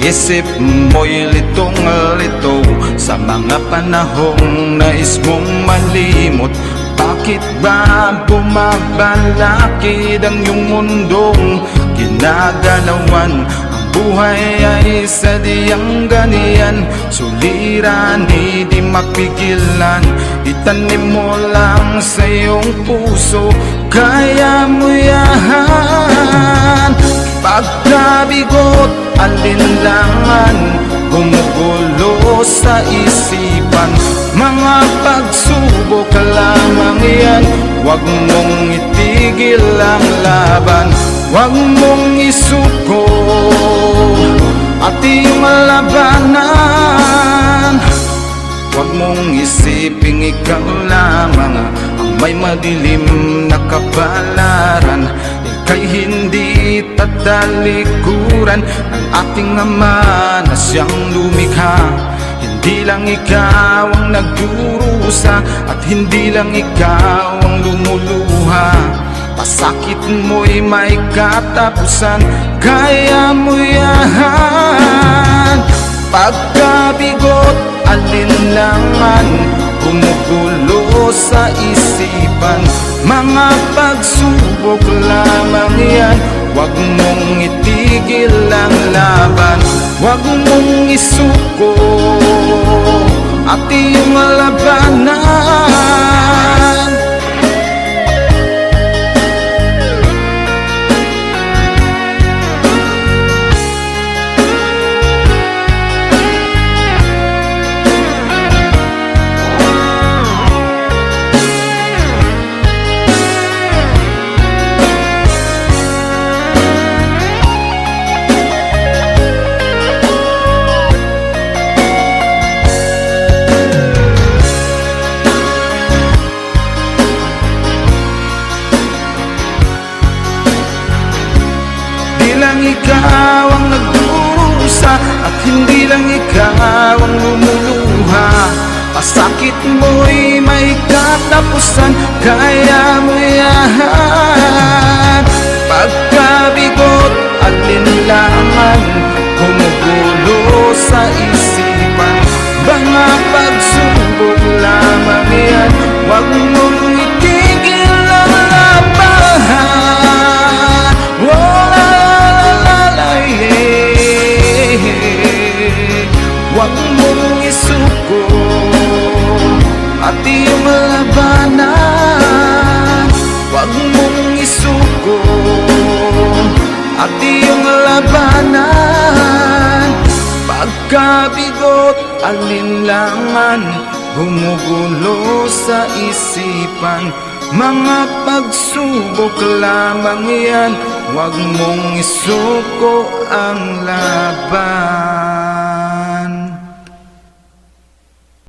Isip mo'y litong-lito sa mga panahong nais mong malimot. Bakit ba bumabalakid ang iyong mundong ginagalawan? Ang buhay ay sadyang ganiyan, suliranin di mapigilan. Itanim mo lang sa iyong puso, kaya mo yan. Pagkabigot, alinlangan, gumugulo sa isipan. Mga pagsubok lamang yan, huwag mong itigil ang laban. Huwag mong isuko at iyong labanan. Huwag mong isiping ikaw lamang ang may madilim na kapalaran. Ika'y hindi tatalikuran ng ating Ama na siyang lumikha. Hindi lang ikaw ang nagdurusa at hindi lang ikaw ang lumuluha. Pasakit mo'y may katapusan, kaya mo yan. Pagkabigot, alinlangan, gumugulo sa isipan. Mga pagsubok lamang yan, huwag mong itigil ang laban. Huwag mong isuko at iyong labanan. Lang ikaw ang nagdurusa at hindi lang ikaw ang lumuluha. Pasakit mo'y may katapusan, kaya mo yan. Pagkabigot, alinlangan, gumugulo sa isipan. Mga pagsubok lamang yan, huwag mong itigil ang laban. Huwag mong isuko at iyong labanan. Huwag mong isuko at iyong labanan. Pagkabigot, alinlangan, gumugulo sa isipan. Mga pagsubok lamang yan, huwag mong isuko ang laban.